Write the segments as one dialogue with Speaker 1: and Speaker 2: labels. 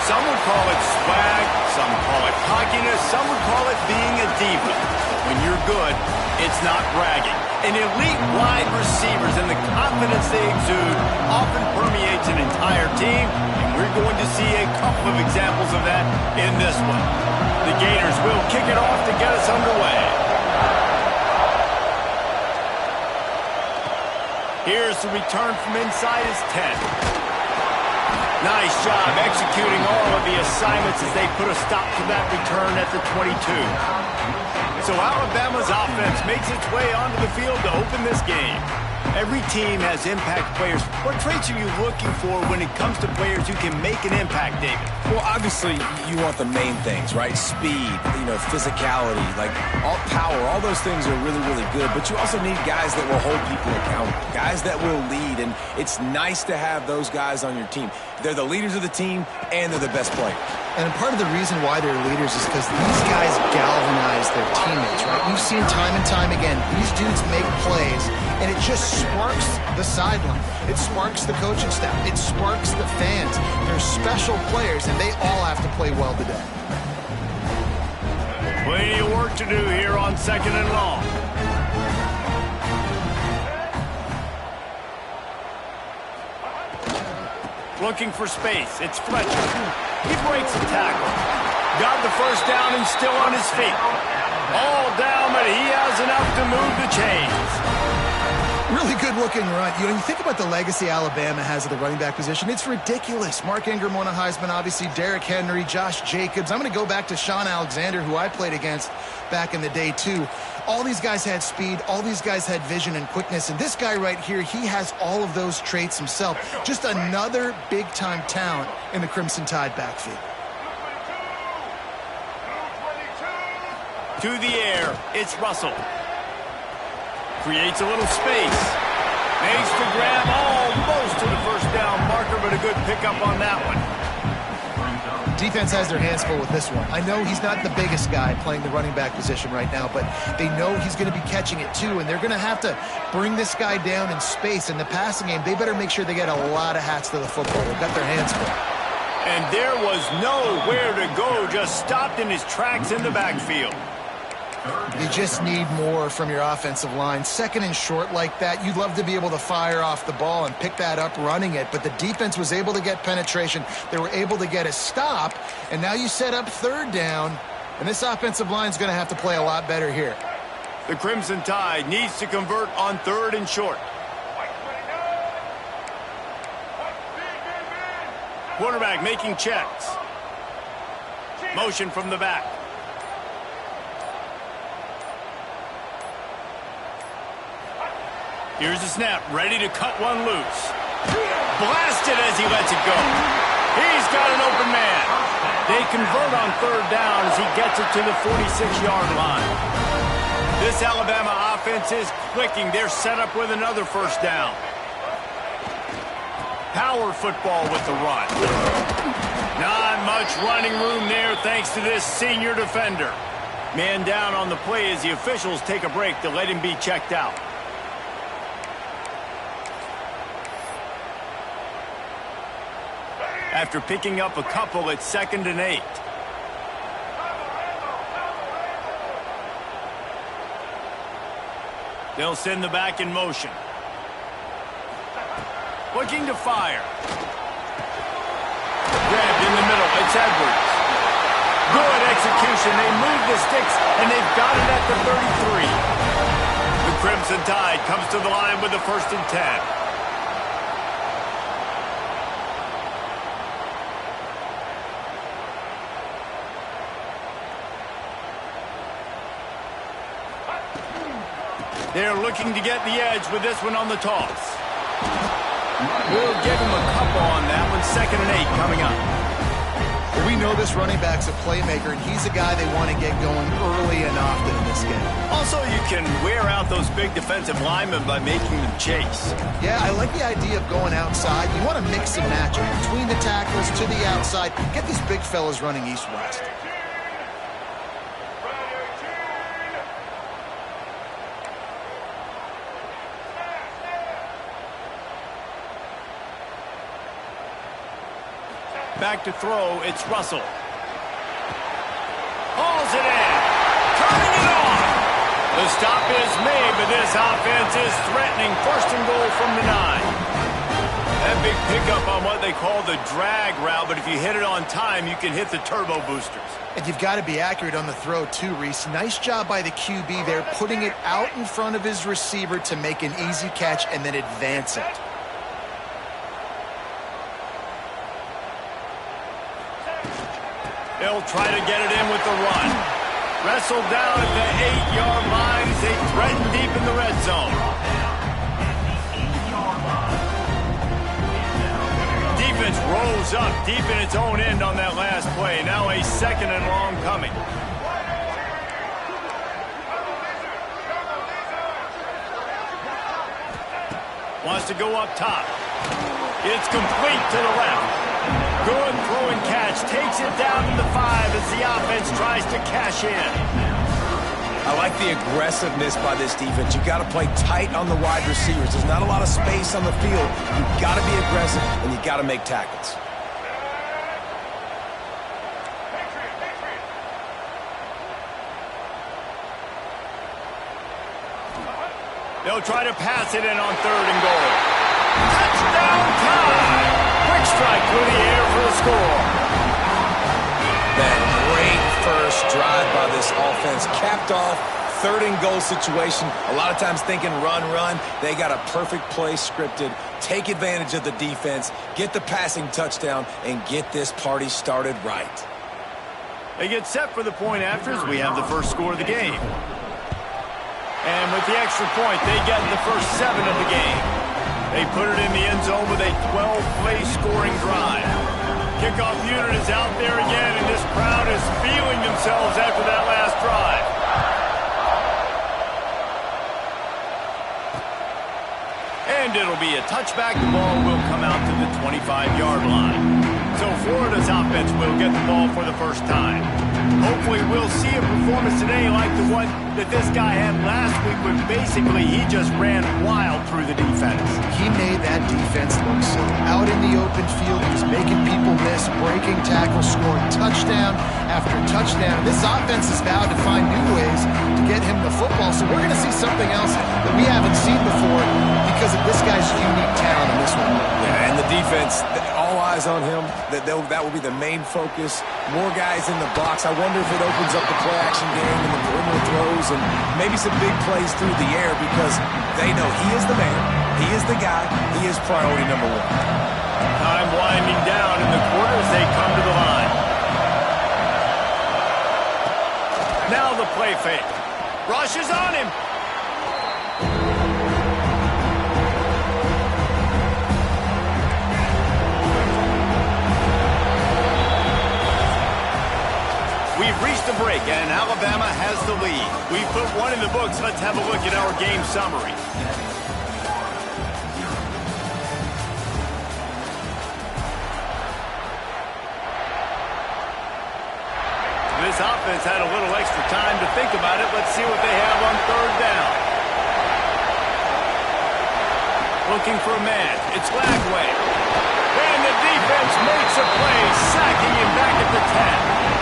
Speaker 1: Some would call it swag, some call it cockiness, some would call it being a diva. When you're good, it's not bragging. An elite wide receivers and the confidence they exude often permeates an entire team, and we're going to see a couple of examples of that in this one. The Gators will kick it off to get us underway. Here's the return from inside his 10. Nice job executing all of the assignments as they put a stop to that return at the 22. So Alabama's offense makes its way onto the field to open this game. Every team has impact players. What traits are you looking for when it comes to players who can make an impact, David?
Speaker 2: Well, obviously, you want the main things, right? Speed, physicality, like all power, all those things are really, really good. But you also need guys that will hold people accountable, guys that will lead. And it's nice to have those guys on your team. They're the leaders of the team, and they're the best players.
Speaker 3: And part of the reason why they're leaders is because these guys galvanize their teammates, right? You've seen time and time again, these dudes make plays, and it just sparks the sideline. It sparks the coaching staff. It sparks the fans. They're special players, and they all have to play well today.
Speaker 1: Plenty of work to do here on 2nd and long. Looking for space. It's Fletcher. He breaks the tackle. Got the first down and still on his feet. All down, but he has enough to move the chains.
Speaker 3: Really good-looking run. You think about the legacy Alabama has at the running back position. It's ridiculous. Mark Ingram won a Heisman, obviously. Derrick Henry, Josh Jacobs. I'm going to go back to Sean Alexander, who I played against back in the day, too. All these guys had speed. All these guys had vision and quickness. And this guy right here, he has all of those traits himself. Just another big-time talent in the Crimson Tide backfield.
Speaker 1: To the air, it's Russell. Creates a little space. Makes the grab almost to the first down marker, but a good pickup on that one.
Speaker 3: Defense has their hands full with this one. I know he's not the biggest guy playing the running back position right now, but they know he's going to be catching it too, and they're going to have to bring this guy down in space. In the passing game, they better make sure they get a lot of hats to the football. They've got their hands full.
Speaker 1: And there was nowhere to go, just stopped in his tracks in the backfield.
Speaker 3: You just need more from your offensive line. 2nd and short like that, you'd love to be able to fire off the ball and pick that up running it, but the defense was able to get penetration. They were able to get a stop, and now you set up 3rd down, and this offensive line is going to have to play a lot better here.
Speaker 1: The Crimson Tide needs to convert on 3rd and short. Quarterback making checks. Motion from the back. Here's the snap, ready to cut one loose. Blasted as he lets it go. He's got an open man. They convert on 3rd down as he gets it to the 46-yard line. This Alabama offense is clicking. They're set up with another 1st down. Power football with the run. Not much running room there thanks to this senior defender. Man down on the play as the officials take a break to let him be checked out. After picking up a couple at 2nd and 8. They'll send the back in motion. Looking to fire. Grabbed in the middle. It's Edwards. Good execution. They move the sticks, and they've got it at the 33. The Crimson Tide comes to the line with the 1st and 10. They're looking to get the edge with this one on the toss. We'll give him a couple on that one. 2nd and 8 coming up.
Speaker 3: Well, we know this running back's a playmaker, and he's a guy they want to get going early and often in this game.
Speaker 1: Also, you can wear out those big defensive linemen by making them chase.
Speaker 3: Yeah, I like the idea of going outside. You want to mix and match it between the tackles to the outside. Get these big fellas running east-west.
Speaker 1: Back to throw, it's Russell. Hauls it in. Turning it on. The stop is made, but this offense is threatening. First and goal from the 9. That big pickup on what they call the drag route, but if you hit it on time, you can hit the turbo boosters.
Speaker 3: And you've got to be accurate on the throw, too, Reese. Nice job by the QB there, putting it out in front of his receiver to make an easy catch and then advance it.
Speaker 1: They'll try to get it in with the run. Wrestled down at the 8-yard line as they threaten deep in the red zone. Defense rolls up deep in its own end on that last play. Now a 2nd and long coming. Wants to go up top. It's complete to the left. Good throw and catch. Takes it down to the 5 as the offense tries to cash in.
Speaker 2: I like the aggressiveness by this defense. You've got to play tight on the wide receivers. There's not a lot of space on the field. You've got to be aggressive, and you've got to make tackles.
Speaker 1: They'll try to pass it in on 3rd and goal. Touchdown time! Quick strike through the air for the score.
Speaker 2: That great first drive by this offense capped off 3rd and goal situation. A lot of times thinking run. They got a perfect play scripted. Take advantage of the defense, get the passing touchdown, and get this party started right.
Speaker 1: They get set for the point after as we have the first score of the game. And with the extra point, they get the first 7 of the game. They put it in the end zone with a 12-play scoring drive. Kickoff unit is out there again, and this crowd is feeling themselves after that last drive. And it'll be a touchback. The ball will come out to the 25-yard line. So Florida's offense will get the ball for the first time. Hopefully we'll see a performance today like the one that this guy had last week when basically he just ran wild through the defense.
Speaker 3: He made that defense look so out in the open field. He was making people miss, breaking tackles, scoring touchdown after touchdown. This offense has vowed to find new ways to get him the football. So we're going to see something else that we haven't seen before because of this guy's unique talent in this one.
Speaker 2: Yeah, and the defense, all eyes on him. That will be the main focus. More guys in the box. I wonder if it opens up the play-action game and the perimeter throws and maybe some big plays through the air because they know he is the man, he is the guy, he is priority number 1.
Speaker 1: Time winding down in the quarter as they come to the line. Now the play fake. Rush is on him. We've reached the break, and Alabama has the lead. We've put 1 in the books. Let's have a look at our game summary. This offense had a little extra time to think about it. Let's see what they have on 3rd down. Looking for a man. It's Lagway. And the defense makes a play, sacking him back at the 10.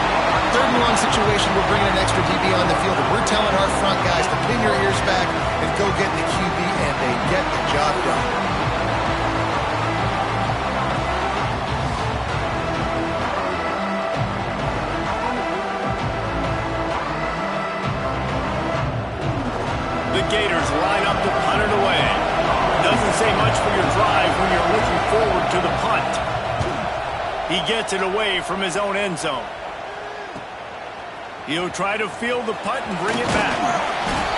Speaker 3: 3rd and long situation, we're bringing an extra DB on the field, and we're telling our front guys to pin your ears back and go get the QB, and they get the job done.
Speaker 1: The Gators line up to punt it away. Doesn't say much for your drive when you're looking forward to the punt. He gets it away from his own end zone. He'll try to field the punt and bring it back.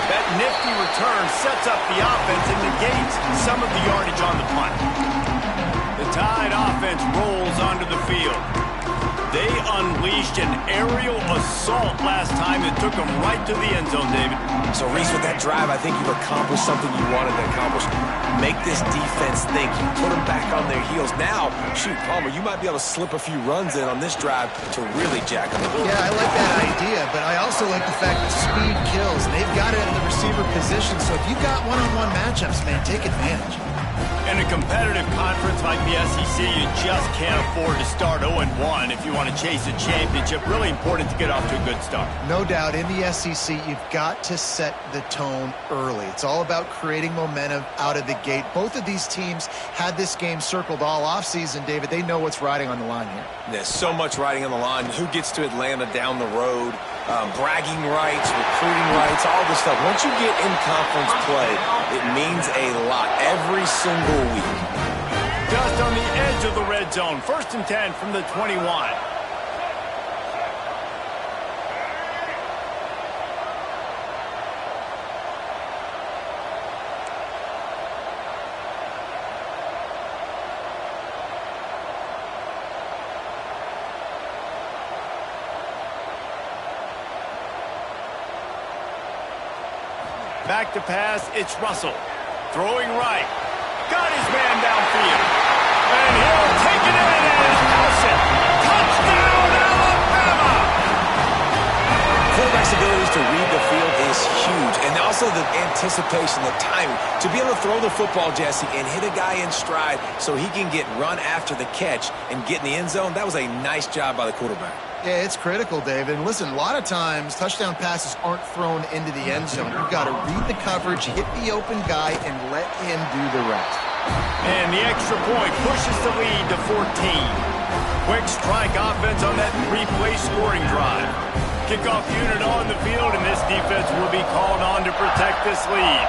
Speaker 1: That nifty return sets up the offense and negates some of the yardage on the punt. The Tide offense rolls onto the field. They unleashed an aerial assault last time that took them right to the end zone, David.
Speaker 2: So, Reese, with that drive, I think you've accomplished something you wanted to accomplish. Make this defense think. You put them back on their heels. Now, shoot, Palmer, you might be able to slip a few runs in on this drive to really jack them up.
Speaker 3: Yeah, I like that idea, but I also like the fact that speed kills. They've got it in the receiver position, so if you've got one-on-one matchups, man, take advantage.
Speaker 1: In a competitive conference like the SEC, you just can't afford to start 0-1 if you want to chase a championship. Really important to get off to a good start.
Speaker 3: No doubt, in the SEC, you've got to set the tone early. It's all about creating momentum out of the gate. Both of these teams had this game circled all offseason, David. They know what's riding on the line here.
Speaker 2: There's so much riding on the line. Who gets to Atlanta down the road? Bragging rights, recruiting rights, all this stuff. Once you get in conference play, it means a lot every single week.
Speaker 1: Just on the edge of the red zone. 1st and 10 from the 21. Back to pass, it's Russell. Throwing right. Got his man downfield. And he'll take it in and house it. Touchdown, Alabama!
Speaker 2: Quarterback's abilities to read the field is huge. And also the anticipation, the timing. To be able to throw the football, Jesse, and hit a guy in stride so he can get run after the catch and get in the end zone, that was a nice job by the quarterback.
Speaker 3: Yeah, it's critical, David. And listen, a lot of times touchdown passes aren't thrown into the end zone. You've got to read the coverage, hit the open guy, and let him do the rest.
Speaker 1: And the extra point pushes the lead to 14. Quick strike offense on that 3-play scoring drive. Kickoff unit on the field, and this defense will be called on to protect this lead.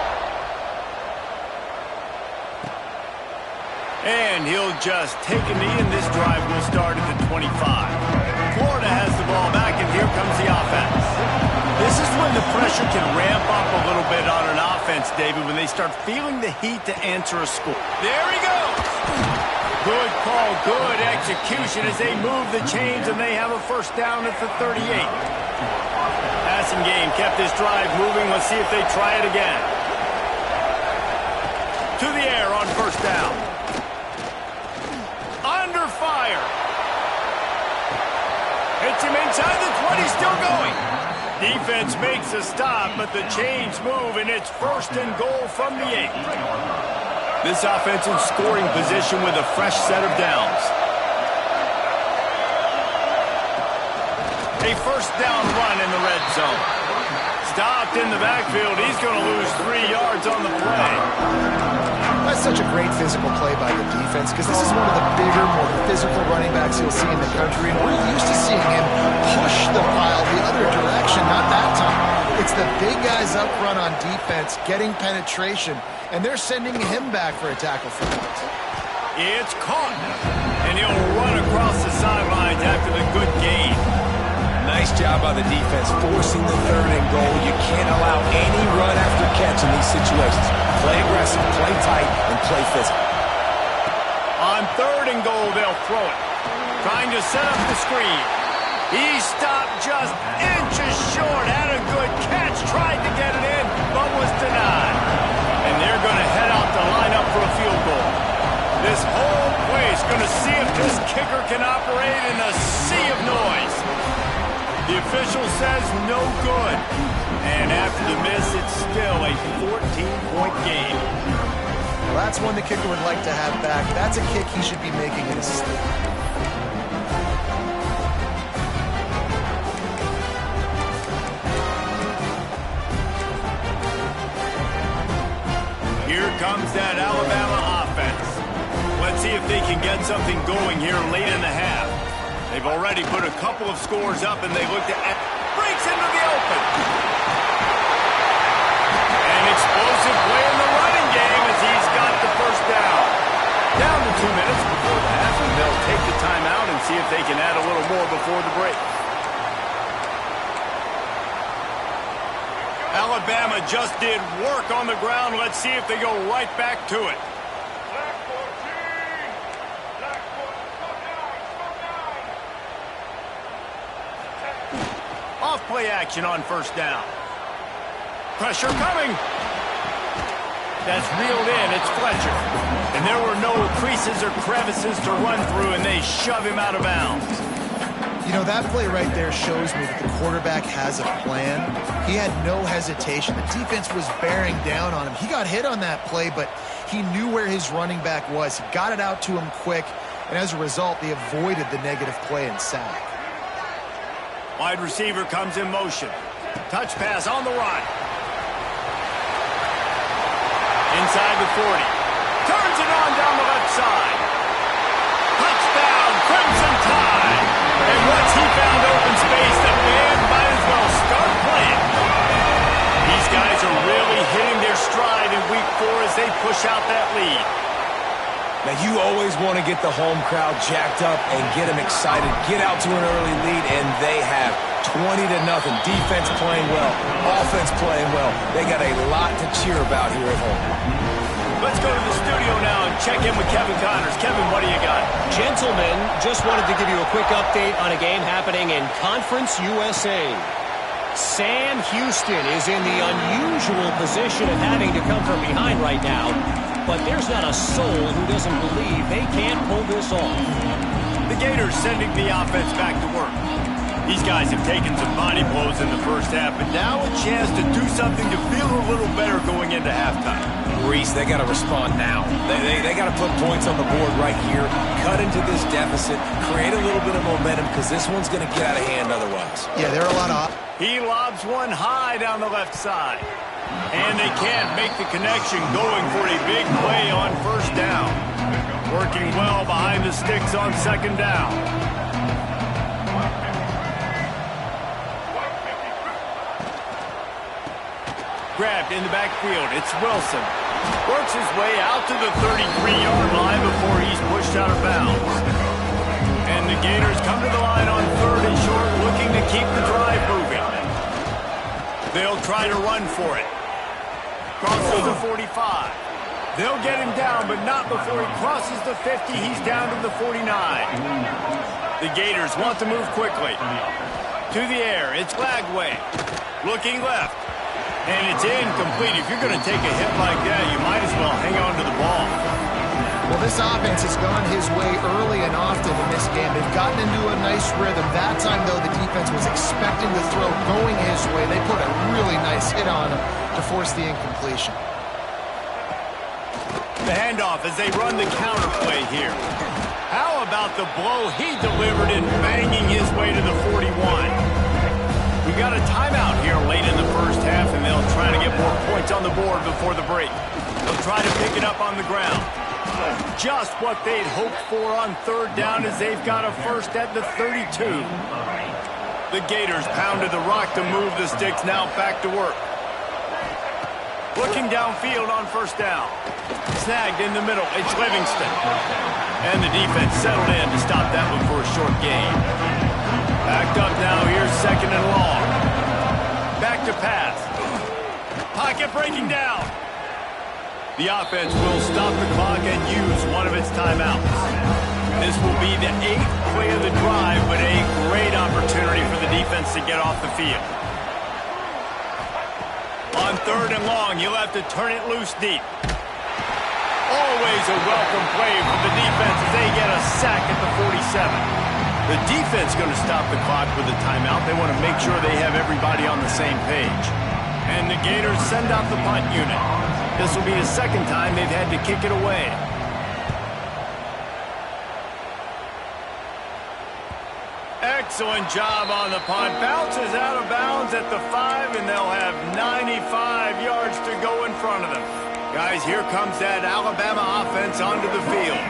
Speaker 1: And he'll just take a knee, and this drive will start at the 25. Florida has the ball back, and here comes the offense. This is when the pressure can ramp up a little bit on an offense, David, when they start feeling the heat to answer a score. There he goes! Good call, good execution as they move the chains, and they have a 1st down at the 38. Passing game kept this drive moving. Let's see if they try it again. To the air on 1st down. Under fire. Hits him inside the 20, still going. Defense makes a stop, but the chains move, and it's 1st and goal from the 8. This offense in scoring position with a fresh set of downs. A 1st down run in the red zone. Stopped in the backfield. He's going to lose 3 yards on the play.
Speaker 3: That's such a great physical play by the defense because this is one of the bigger, more physical running backs you'll see in the country. And we're used to seeing him push the pile the other direction, not that time. It's the big guys up front on defense getting penetration, and they're sending him back for a tackle for loss.
Speaker 1: It's caught, and he'll run across the sidelines after the good gain.
Speaker 2: Nice job by the defense, forcing the 3rd and goal. You can't allow any run after catch in these situations. Play aggressive, play tight, and play physical.
Speaker 1: On 3rd and goal, they'll throw it. Trying to set up the screen. He stopped just inches short. Had a good catch. Tried to get it in, but was denied. And they're going to head out to line up for a field goal. This whole place going to see if this kicker can operate in a sea of noise. The official says no good. And after the miss, it's still a 14-point game.
Speaker 3: Well, that's one the kicker would like to have back. That's a kick he should be making in his sleep.
Speaker 1: Here comes that Alabama offense. Let's see if they can get something going here late in the half. They've already put a couple of scores up, and they look to breaks into the open. An explosive play in the running game as he's got the 1st down. Down to 2 minutes before the half, and they'll take the timeout and see if they can add a little more before the break. Alabama just did work on the ground. Let's see if they go right back to it. Off-play action on 1st down. Pressure coming. That's reeled in. It's Fletcher. And there were no creases or crevices to run through, and they shove him out of bounds.
Speaker 3: You You know, that play right there shows me that the quarterback has a plan. He had no hesitation. The defense was bearing down on him. He got hit on that play, but he knew where his running back was. He got it out to him quick, and as a result, they avoided the negative play and sack.
Speaker 1: Wide receiver comes in motion. Touch pass on the run. Inside the 40. Turns it on down the left side. Touchdown, Crimson Tide. And once he found open space, the band might as well start playing. These guys are really hitting their stride in week 4 as they push out that lead.
Speaker 2: Now, you always want to get the home crowd jacked up and get them excited, get out to an early lead, and they have 20-0. Defense playing well, offense playing well. They got a lot to cheer about here at home.
Speaker 1: Let's go to the studio now and check in with Kevin Connors. Kevin, what do you got?
Speaker 4: Gentlemen, just wanted to give you a quick update on a game happening in Conference USA. Sam Houston is in the unusual position of having to come from behind right now, but there's not a soul who doesn't believe they can't pull this off.
Speaker 1: The Gators sending the offense back to work. These guys have taken some body blows in the first half, but now a chance to do something to feel a little better going into halftime.
Speaker 2: Reese, they got to respond now. They got to put points on the board right here, cut into this deficit, create a little bit of momentum, because this one's going to get out of hand otherwise.
Speaker 3: Yeah, there are a lot of...
Speaker 1: He lobs one high down the left side. And they can't make the connection, going for a big play on first down. Working well behind the sticks on second down. Grabbed in the backfield. It's Wilson. Works his way out to the 33-yard line before he's pushed out of bounds. And the Gators come to the line on 3rd and short, looking to keep the drive moving. They'll try to run for it. Crosses the 45. They'll get him down, but not before he crosses the 50. He's down to the 49. The Gators want to move quickly. To the air, it's Lagway. Looking left. And it's incomplete. If you're going to take a hit like that, you might as well hang on to the ball.
Speaker 3: Well, this offense has gone his way early and often in this game. They've gotten into a nice rhythm. That time, though, the defense was expecting the throw going his way. They put a really nice hit on him to force the incompletion.
Speaker 1: The handoff as they run the counter play here. How about the blow he delivered in banging his way to the 41? We've got a timeout here late in the first half, and they'll try to get more points on the board before the break. They'll try to pick it up on the ground. Just what they'd hoped for on 3rd down as they've got a first at the 32. The Gators pounded the rock to move the sticks, now back to work. Looking downfield on first down. Snagged in the middle, it's Livingston. And the defense settled in to stop that one for a short gain. Backed up now, here's 2nd and long. Back to pass. Pocket breaking down. The offense will stop the clock and use one of its timeouts. This will be the 8th play of the drive, but a great opportunity for the defense to get off the field. On 3rd and long, you'll have to turn it loose deep. Always a welcome play for the defense as they get a sack at the 47. The defense going to stop the clock with a timeout. They want to make sure they have everybody on the same page. And the Gators send out the punt unit. This will be the 2nd time they've had to kick it away. Excellent job on the punt. Bounces out of bounds at the 5, and they'll have 95 yards to go in front of them. Guys, here comes that Alabama offense onto the field.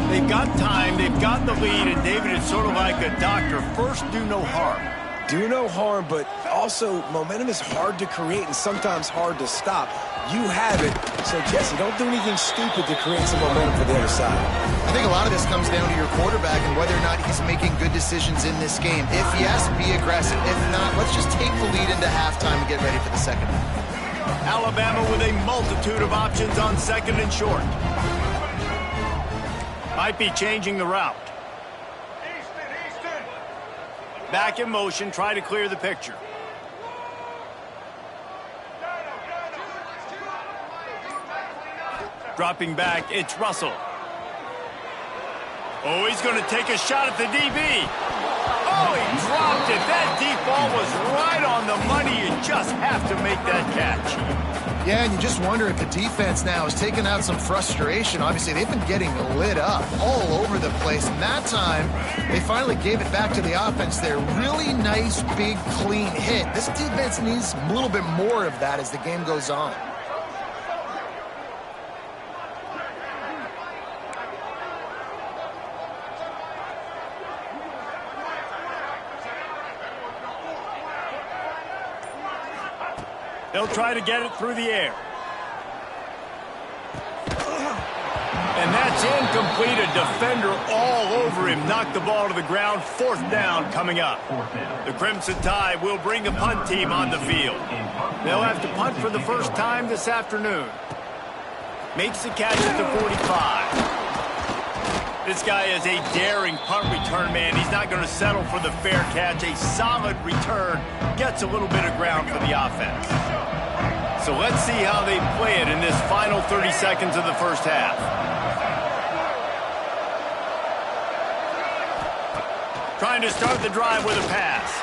Speaker 1: They've got time, they've got the lead, and David, it's sort of like a doctor. First, do no harm.
Speaker 2: Do no harm, but also momentum is hard to create and sometimes hard to stop. You have it, so Jesse, don't do anything stupid to create some momentum for the other side.
Speaker 3: I think a lot of this comes down to your quarterback and whether or not he's making good decisions in this game. If yes, be aggressive. If not, let's just take the lead into halftime and get ready for the 2nd half.
Speaker 1: Alabama with a multitude of options on 2nd and short. Might be changing the route. Back in motion, try to clear the picture. Dropping back, it's Russell. Oh, he's going to take a shot at the DB. Oh, he the money. You just have to make that catch.
Speaker 3: Yeah, and you just wonder if the defense now has taken out some frustration. Obviously, they've been getting lit up all over the place. And that time, they finally gave it back to the offense there. Really nice, big, clean hit. This defense needs a little bit more of that as the game goes on.
Speaker 1: They'll try to get it through the air. And that's incomplete. A defender all over him. Knocked the ball to the ground. 4th down coming up. The Crimson Tide will bring the punt team on the field. They'll have to punt for the first time this afternoon. Makes the catch at the 45. This guy is a daring punt return man. He's not going to settle for the fair catch. A solid return. Gets a little bit of ground for the offense. So let's see how they play it in this final 30 seconds of the first half. Trying to start the drive with a pass.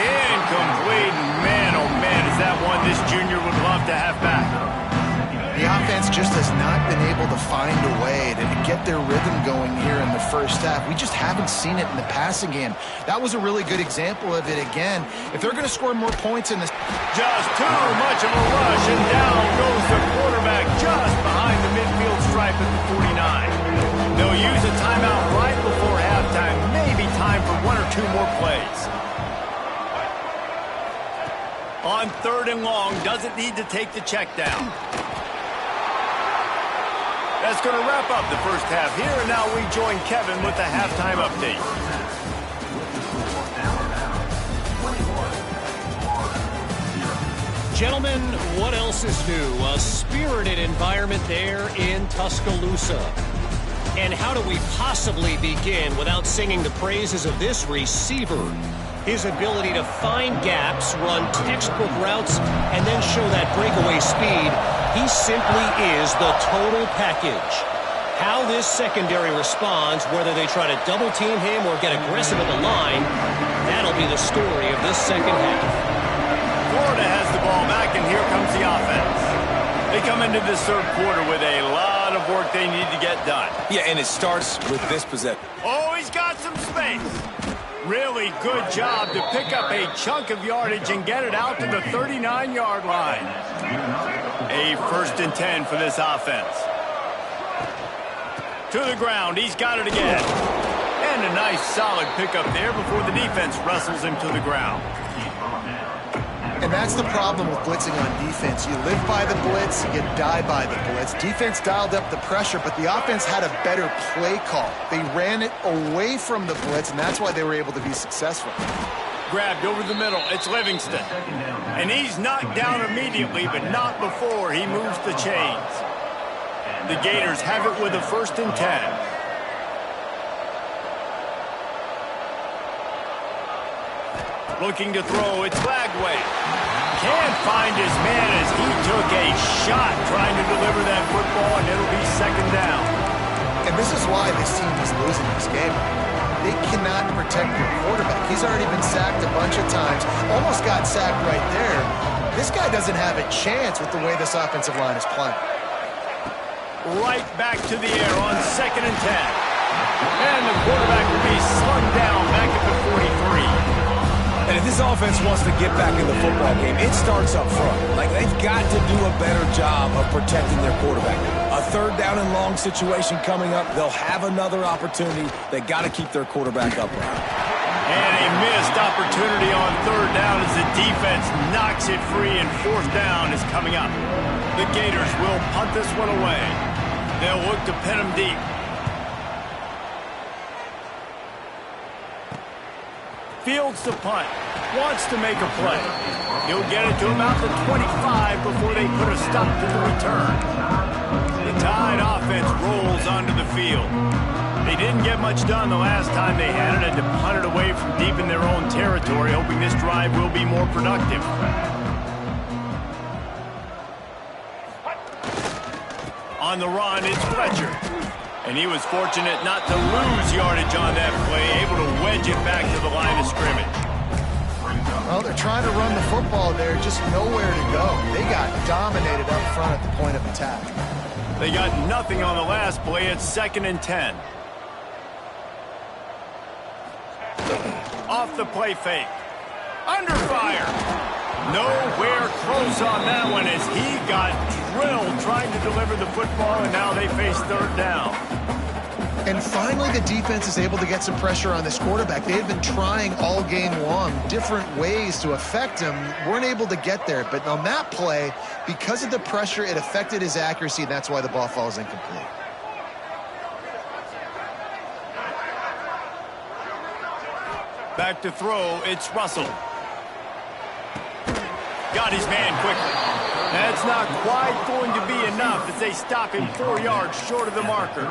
Speaker 1: Incomplete. Man, oh man, is that one this junior would love to have back.
Speaker 3: The offense just has not been able to find a way to get their rhythm going here in the first half. We just haven't seen it in the passing game. That was a really good example of it again. If they're going to score more points in this...
Speaker 1: Just too much of a rush, and down goes the quarterback just behind the midfield stripe at the 49. They'll use a timeout right before halftime. Maybe time for 1 or 2 more plays. On 3rd and long, doesn't need to take the check down. That's going to wrap up the first half here, and now we join Kevin with the halftime update.
Speaker 4: Gentlemen, what else is new? A spirited environment there in Tuscaloosa. And how do we possibly begin without singing the praises of this receiver? His ability to find gaps, run textbook routes, and then show that breakaway speed. He simply is the total package. How this secondary responds, whether they try to double-team him or get aggressive at the line, that'll be the story of this second half.
Speaker 1: Florida has the ball back, and here comes the offense. They come into this 3rd quarter with a lot of work they need to get done.
Speaker 2: Yeah, and it starts with this possession.
Speaker 1: Oh, he's got some space. Really good job to pick up a chunk of yardage and get it out to the 39-yard line. A 1st and 10 for this offense. To the ground, he's got it again. And a nice solid pickup there before the defense wrestles him to the ground.
Speaker 3: And that's the problem with blitzing on defense. You live by the blitz, you die by the blitz. Defense dialed up the pressure, but the offense had a better play call. They ran it away from the blitz, and that's why they were able to be successful.
Speaker 1: Grabbed over the middle. It's Livingston. And he's knocked down immediately, but not before he moves the chains. The Gators have it with a 1st and 10. Looking to throw, it's Lagway. Can't find his man as he took a shot trying to deliver that football, and it'll be 2nd down.
Speaker 3: And this is why this team is losing this game. They cannot protect their quarterback. He's already been sacked a bunch of times, almost got sacked right there. This guy doesn't have a chance with the way this offensive line is playing.
Speaker 1: Right back to the air on 2nd and 10. And the quarterback will be slung down back at the 43.
Speaker 2: And if this offense wants to get back in the football game, it starts up front. Like, they've got to do a better job of protecting their quarterback. A 3rd down and long situation coming up. They'll have another opportunity. They got to keep their quarterback upright.
Speaker 1: And a missed opportunity on 3rd down as the defense knocks it free, and 4th down is coming up. The Gators will punt this one away. They'll look to pin him deep. Fields the punt. Wants to make a play. He'll get it to about the 25 before they put a stop to the return. The Tide offense rolls onto the field. They didn't get much done the last time they had it, and to punt it away from deep in their own territory, hoping this drive will be more productive. On the run, it's Fletcher. And he was fortunate not to lose yardage on that play, able to wedge it back to the line of scrimmage.
Speaker 3: Well, they're trying to run the football there, just nowhere to go. They got dominated up front at the point of attack.
Speaker 1: They got nothing on the last play. It's 2nd and 10. Off the play fake. Under fire. Nowhere close on that one as he got drilled trying to deliver the football, and now they face 3rd down.
Speaker 3: And finally, the defense is able to get some pressure on this quarterback. They've been trying all game long different ways to affect him. Weren't able to get there. But on that play, because of the pressure, it affected his accuracy, and that's why the ball falls incomplete.
Speaker 1: Back to throw, it's Russell. Got his man quickly. That's not quite going to be enough as they stop him 4 yards short of the marker.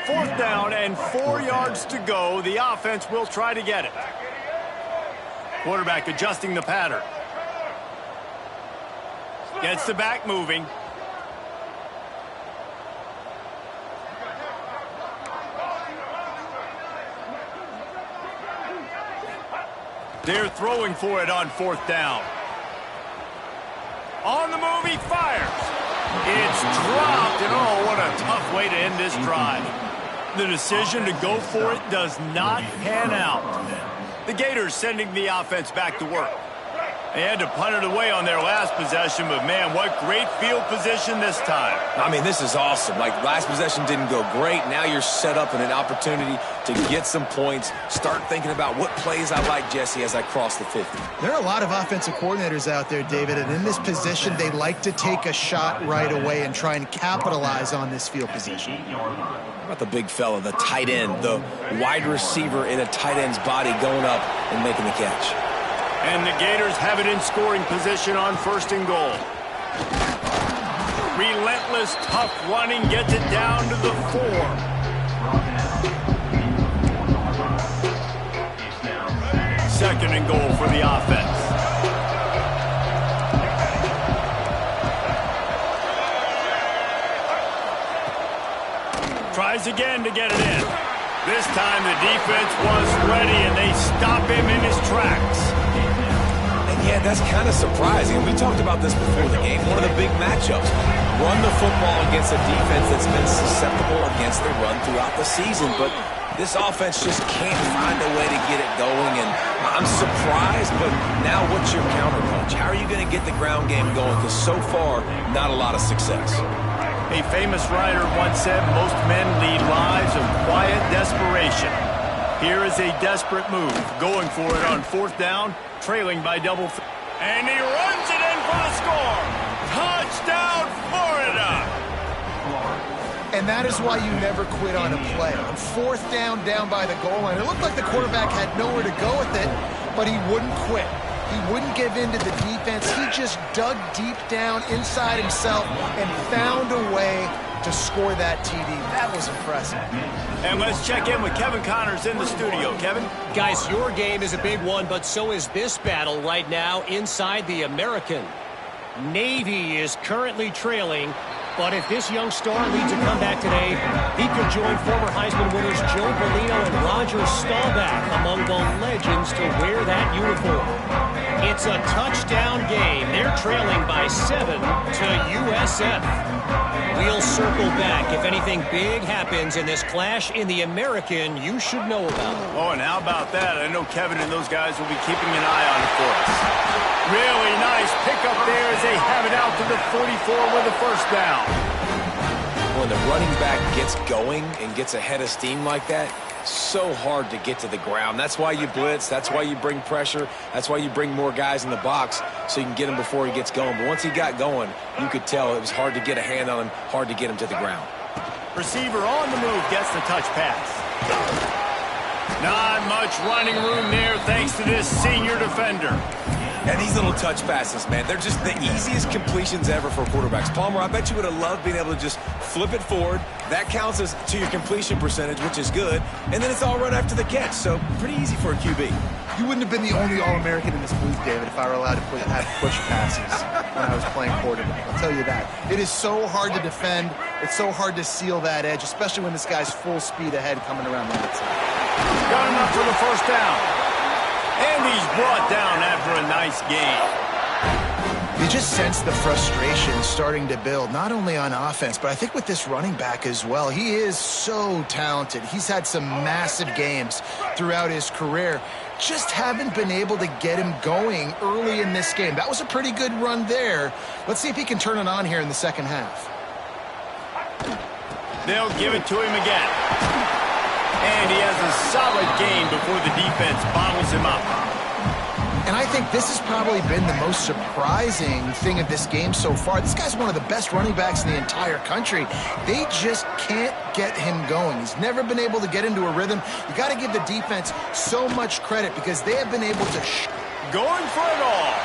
Speaker 1: 4th down and 4 yards to go. The offense will try to get it. Quarterback adjusting the pattern. Gets the back moving. They're throwing for it on 4th down. On the move, he fires. It's dropped, and oh, what a tough way to end this drive. The decision to go for it does not pan out. The Gators sending the offense back to work. They had to punt it away on their last possession, but man, what great field position this time.
Speaker 2: I mean, this is awesome. Like, last possession didn't go great. Now you're set up in an opportunity to get some points. Start thinking about what plays I like, Jesse, as I cross the 50.
Speaker 3: There are a lot of offensive coordinators out there, David, and in this position, they like to take a shot right away and try and capitalize on this field position.
Speaker 2: How about the big fella, the tight end, the wide receiver in a tight end's body going up and making the catch?
Speaker 1: And the Gators have it in scoring position on 1st and goal. Relentless, tough running gets it down to the 4. Second and goal for the offense. Tries again to get it in. This time the defense was ready, and they stop him in his tracks.
Speaker 2: Yeah, that's kind of surprising. We talked about this before the game. One of the big matchups. Run the football against a defense that's been susceptible against the run throughout the season. But this offense just can't find a way to get it going. And I'm surprised, but now what's your counterpunch? How are you going to get the ground game going? Because so far, not a lot of success.
Speaker 1: A famous writer once said, most men lead lives of quiet desperation. Here is a desperate move, going for it on 4th down, trailing by double. And he runs it in for the score. Touchdown, Florida.
Speaker 3: And that is why you never quit on a play. On 4th down, down by the goal line, it looked like the quarterback had nowhere to go with it, but he wouldn't quit. He wouldn't give in to the defense. He just dug deep down inside himself and found a way to score that TD. That was impressive.
Speaker 1: And let's check in with Kevin Connors in the studio. Kevin?
Speaker 4: Guys, your game is a big one, but so is this battle right now inside the American. Navy is currently trailing, but if this young star leads a comeback today, he could join former Heisman winners Joe Bellino and Roger Staubach among the legends to wear that uniform. It's a touchdown game. They're trailing by 7 to USF. We'll circle back if anything big happens in this clash in the American you should know about.
Speaker 1: Oh, and how about that? I know Kevin and those guys will be keeping an eye on it for us. Really nice pickup there as they have it out to the 44 with a 1st down.
Speaker 2: When the running back gets going and gets ahead of steam like that, so hard to get to the ground. That's why you blitz. That's why you bring pressure. That's why you bring more guys in the box so you can get him before he gets going. But once he got going, you could tell it was hard to get a hand on him, hard to get him to the ground.
Speaker 1: Receiver on the move gets the touch pass. Not much running room there thanks to this senior defender.
Speaker 2: And these little touch passes, man, they're just the easiest completions ever for quarterbacks. Palmer, I bet you would have loved being able to just flip it forward. That counts as to your completion percentage, which is good. And then it's all run after the catch, so pretty easy for a QB.
Speaker 3: You wouldn't have been the only All-American in this booth, David, if I were allowed to have push passes when I was playing quarterback. I'll tell you that. It is so hard to defend. It's so hard to seal that edge, especially when this guy's full speed ahead coming around the outside.
Speaker 1: Got enough for the 1st down. And And he's brought down after a nice game.
Speaker 3: You just sense the frustration starting to build, not only on offense, but I think with this running back as well. He is so talented. He's had some massive games throughout his career. Just haven't been able to get him going early in this game. That was a pretty good run there. Let's see if he can turn it on here in the second half.
Speaker 1: They'll give it to him again. And he has a solid gain before the defense bottles him up.
Speaker 3: And I think this has probably been the most surprising thing of this game so far. This guy's one of the best running backs in the entire country. They just can't get him going. He's never been able to get into a rhythm. You got to give the defense so much credit because they have been able to...
Speaker 1: Going for it all.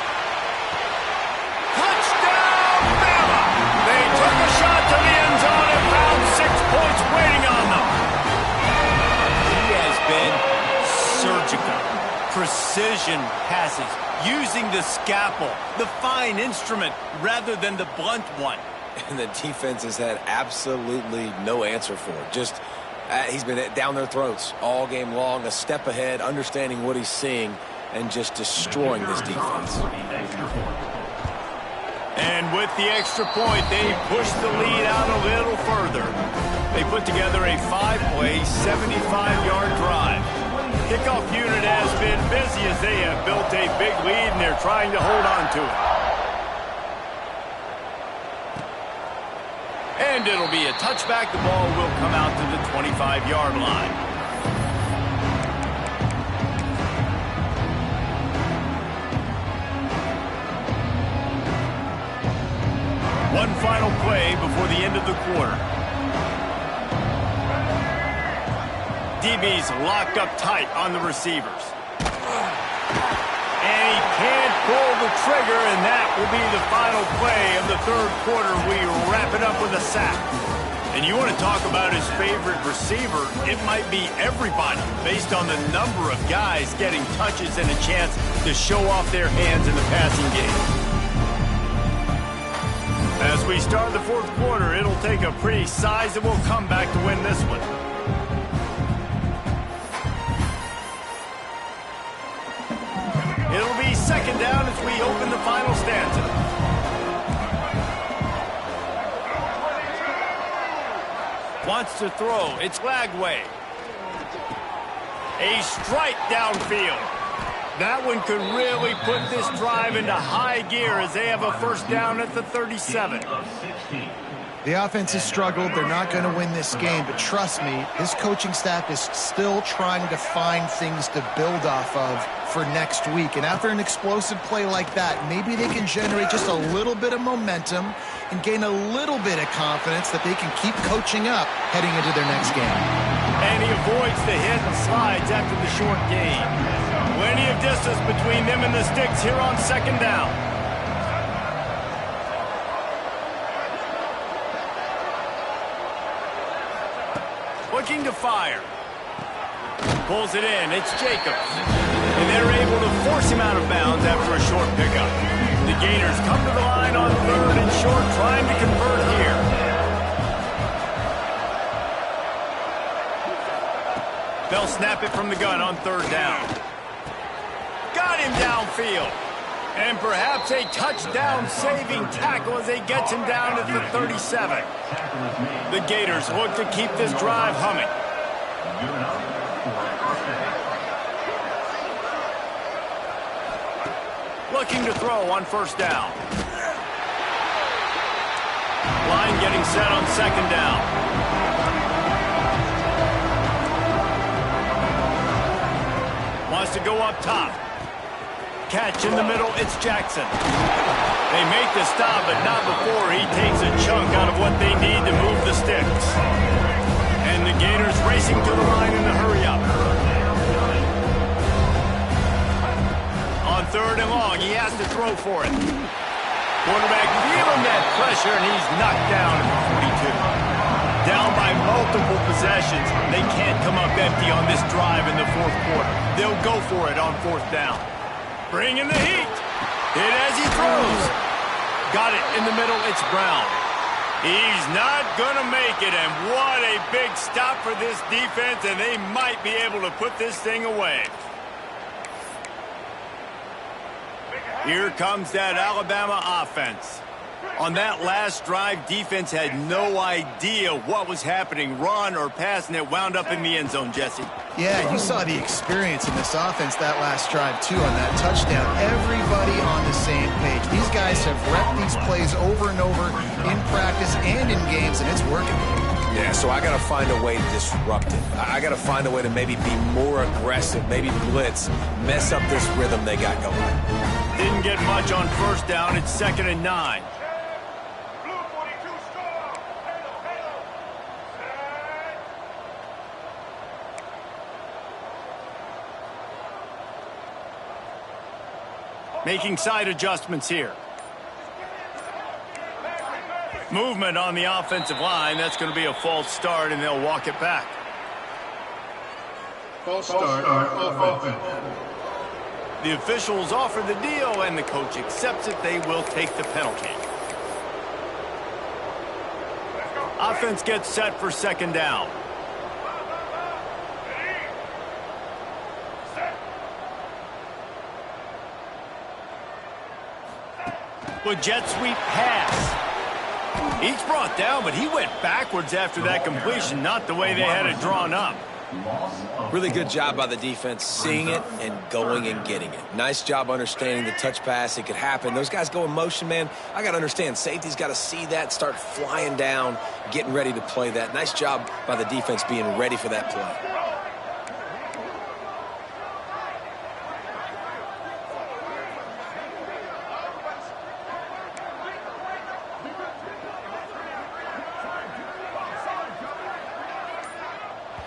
Speaker 1: Touchdown, Bama! They took a shot to the end zone and found 6 points waiting on them. He has been surgical. Precision passes, using the scalpel, the fine instrument, rather than the blunt one.
Speaker 2: And the defense has had absolutely no answer for it. Just, he's been down their throats all game long, a step ahead, understanding what he's seeing, and just destroying this defense.
Speaker 1: And with the extra point, they push the lead out a little further. They put together a 5-play, 75-yard drive. Kickoff unit has been busy as they have built a big lead, and they're trying to hold on to it. And it'll be a touchback. The ball will come out to the 25-yard line. One final play before the end of the quarter. DB's locked up tight on the receivers. And he can't pull the trigger, and that will be the final play of the third quarter. We wrap it up with a sack. And you want to talk about his favorite receiver, it might be everybody, based on the number of guys getting touches and a chance to show off their hands in the passing game. As we start the fourth quarter, it'll take a pretty sizable comeback to win this one. It'll be second down as we open the final stanza. Wants to throw. It's Lagway. A strike downfield. That one could really put this drive into high gear as they have a first down at the 37.
Speaker 3: The offense has struggled. They're not going to win this game, but trust me, this coaching staff is still trying to find things to build off of for next week. And after an explosive play like that, maybe they can generate just a little bit of momentum and gain a little bit of confidence that they can keep coaching up heading into their next game.
Speaker 1: And he avoids the hit and slides after the short gain. Plenty of distance between them and the sticks here on second down. Looking to fire. Pulls it in. It's Jacobs. And they're able to force him out of bounds after a short pickup. The Gators come to the line on third and short, trying to convert here. They'll snap it from the gun on third down. Got him downfield. And perhaps a touchdown-saving tackle as they gets him down at the 37. The Gators look to keep this drive humming. Looking to throw on first down. Line getting set on second down. Wants to go up top. Catch in the middle, it's Jackson. They make the stop, but not before he takes a chunk out of what they need to move the sticks. And the Gators racing to the line in the hurry-up. On third and long, he has to throw for it. Quarterback feeling that pressure, and he's knocked down at the 42. Down by multiple possessions, they can't come up empty on this drive in the fourth quarter. They'll go for it on fourth down. Bringing the heat. Hit as he throws. Got it in the middle. It's Brown. He's not going to make it, and what a big stop for this defense, and they might be able to put this thing away. Here comes that Alabama offense. On that last drive, defense had no idea what was happening, run or pass, and it wound up in the end zone, Jesse.
Speaker 3: Yeah, you saw the experience in this offense that last drive, too, on that touchdown. Everybody on the same page. These guys have repped these plays over and over in practice and in games, and it's working.
Speaker 2: Yeah, so I got to find a way to disrupt it. I got to find a way to maybe be more aggressive, maybe blitz, mess up this rhythm they got going.
Speaker 1: Didn't get much on first down. It's 2nd and 9. Making side adjustments here. Movement on the offensive line. That's going to be a false start, and they'll walk it back.
Speaker 5: False start offense.
Speaker 1: The officials offer the deal, and the coach accepts it. They will take the penalty. Offense gets set for 2nd down. With jet sweep pass. He's brought down, but he went backwards after that completion, not the way they had it drawn up.
Speaker 2: Really good job by the defense seeing it and going and getting it. Nice job understanding the touch pass. It could happen. Those guys go in motion, man. I got to understand. Safety's got to see that, start flying down, getting ready to play that. Nice job by the defense being ready for that play.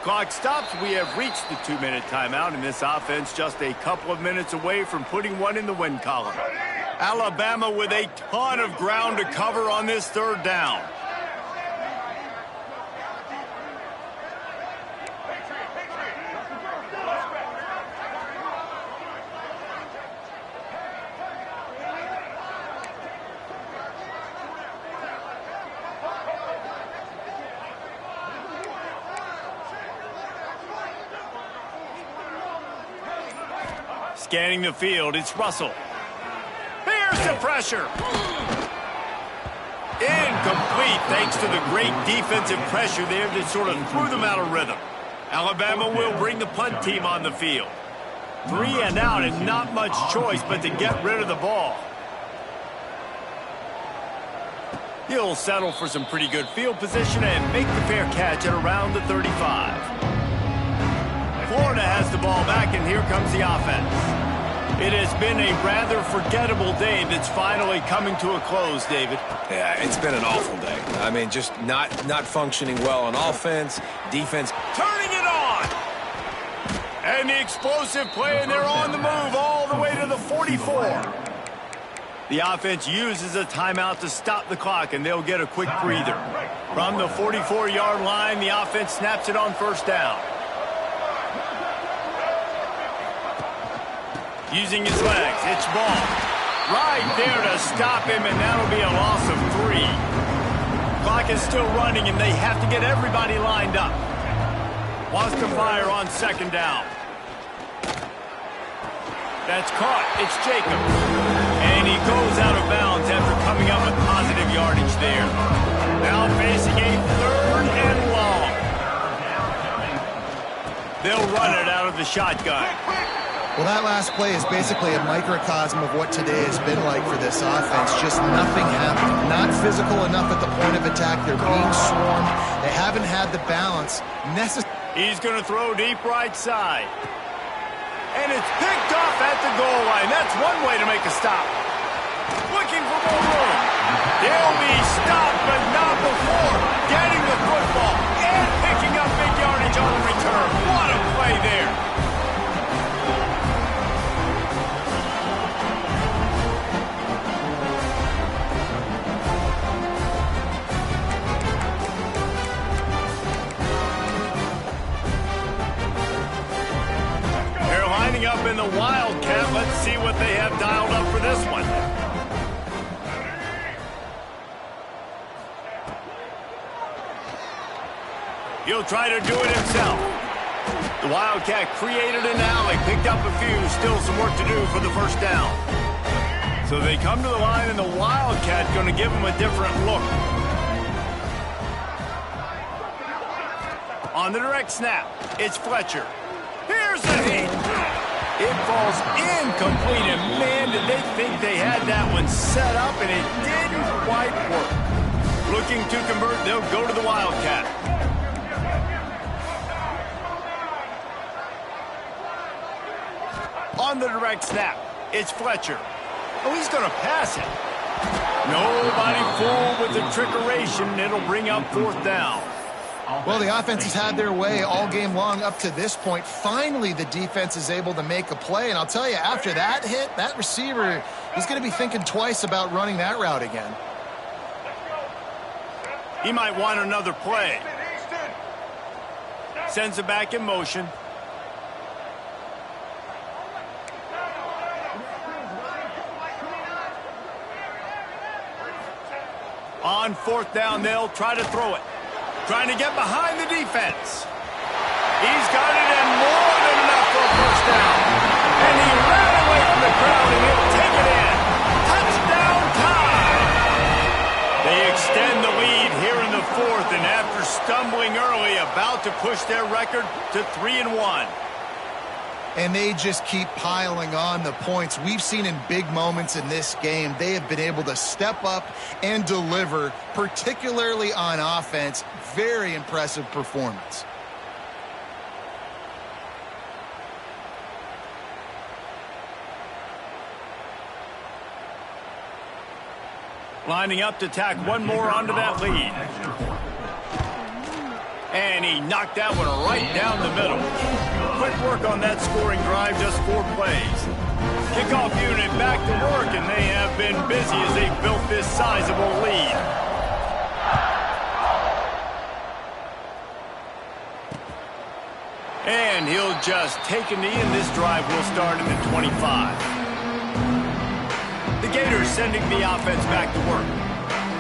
Speaker 1: Clock stops. We have reached the 2-minute timeout, and this offense just a couple of minutes away from putting one in the win column. Alabama with a ton of ground to cover on this 3rd down. Scanning the field, it's Russell. Here's the pressure. Incomplete thanks to the great defensive pressure there that sort of threw them out of rhythm. Alabama will bring the punt team on the field. 3 and out and not much choice but to get rid of the ball. He'll settle for some pretty good field position and make the fair catch at around the 35. Florida has the ball back, and here comes the offense. It has been a rather forgettable day that's finally coming to a close, David.
Speaker 2: Yeah, it's been an awful day. I mean, just not functioning well on offense, defense.
Speaker 1: Turning it on! And the explosive play, and they're on the move all the way to the 44. The offense uses a timeout to stop the clock, and they'll get a quick breather. From the 44-yard line, the offense snaps it on 1st down. Using his legs, it's ball. Right there to stop him, and that'll be a loss of 3. Clock is still running, and they have to get everybody lined up. Wants to fire on 2nd down. That's caught. It's Jacobs. And he goes out of bounds after coming up with positive yardage there. Now facing a 3rd and long. They'll run it out of the shotgun.
Speaker 3: Well, that last play is basically a microcosm of what today has been like for this offense. Just nothing happening. Not physical enough at the point of attack. They're being swarmed. They haven't had the balance necessary.
Speaker 1: He's going to throw deep right side. And it's picked off at the goal line. That's one way to make a stop. Looking for more room. They'll be stopped, but not before getting the football and picking up big yardage on the return. What a play there. Up in the Wildcat. Let's see what they have dialed up for this one. He'll try to do it himself. The Wildcat created an alley, picked up a few, still some work to do for the 1st down. So they come to the line, and the Wildcat going to give them a different look. On the direct snap, it's Fletcher. Here's a hit. It falls incomplete, and man, did they think they had that one set up, and it didn't quite work. Looking to convert, they'll go to the Wildcat. On the direct snap, it's Fletcher. Oh, he's going to pass it. Nobody fooled with the trickeration. It'll bring up 4th down.
Speaker 3: Well, the offense has had their way all game long up to this point. Finally, the defense is able to make a play. And I'll tell you, after that hit, that receiver, he's going to be thinking twice about running that route again.
Speaker 1: He might want another play. Sends it back in motion. On 4th down, they'll try to throw it. Trying to get behind the defense. He's got it, and more than enough for a 1st down. And he ran away from the crowd, and he'll take it in. Touchdown time! They extend the lead here in the 4th, and after stumbling early, about to push their record to 3-1.
Speaker 3: And they just keep piling on the points. We've seen in big moments in this game, they have been able to step up and deliver, particularly on offense. Very impressive performance.
Speaker 1: Lining up to tack one more onto that lead. And he knocked that one right down the middle. Quick work on that scoring drive, just 4 plays. Kickoff unit back to work, and they have been busy as they built this sizable lead. And he'll just take a knee, and this drive will start at the 25. The Gators sending the offense back to work.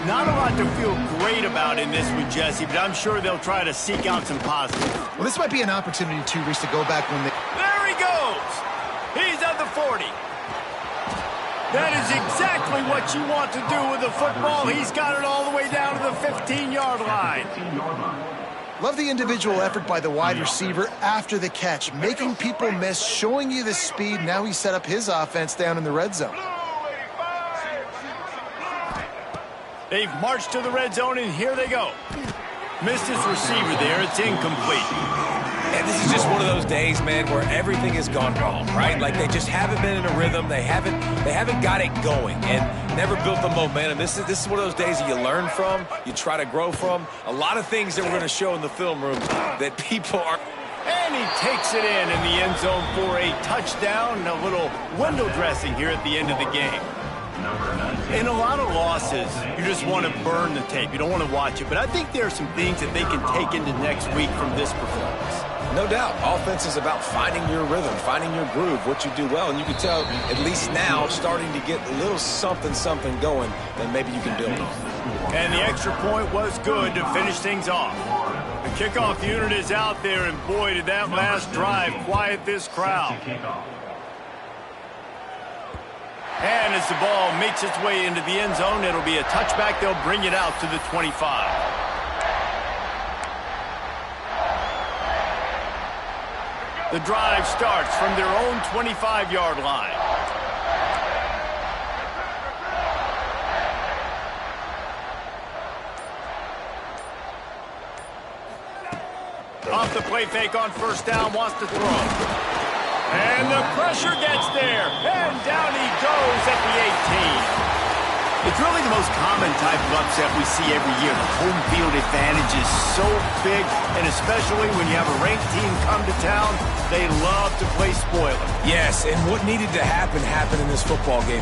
Speaker 1: Not a lot to feel great about in this one, Jesse, but I'm sure they'll try to seek out some positives.
Speaker 3: Well, this might be an opportunity, too, Reese, to go back when they...
Speaker 1: There he goes! He's at the 40. That is exactly what you want to do with the football. He's got it all the way down to the 15-yard line.
Speaker 3: Love the individual effort by the wide receiver after the catch, making people miss, showing you the speed. Now he set up his offense down in the red zone.
Speaker 1: They've marched to the red zone, and here they go. Missed his receiver there. It's incomplete.
Speaker 2: And this is just one of those days, man, where everything has gone wrong, right? Like they just haven't been in a rhythm. They haven't got it going and never built the momentum. This is one of those days that you learn from, you try to grow from. A lot of things that we're going to show in the film room that people are...
Speaker 1: And he takes it in the end zone for a touchdown. A little window dressing here at the end of the game. In a lot of losses, you just want to burn the tape. You don't want to watch it. But I think there are some things that they can take into next week from this performance.
Speaker 2: No doubt. Offense is about finding your rhythm, finding your groove, what you do well. And you can tell, at least now, starting to get a little something going that maybe you can build on.
Speaker 1: And the extra point was good to finish things off. The kickoff unit is out there, and boy, did that last drive quiet this crowd. And as the ball makes its way into the end zone, it'll be a touchback. They'll bring it out to the 25. The drive starts from their own 25-yard line. Off the play fake on first down, wants to throw. And the pressure gets there, and down he goes at the 18. It's really the most common type of upset we see every year. The home field advantage is so big, and especially when you have a ranked team come to town, they love to play spoiler.
Speaker 2: Yes, and what needed to happen happened in this football game.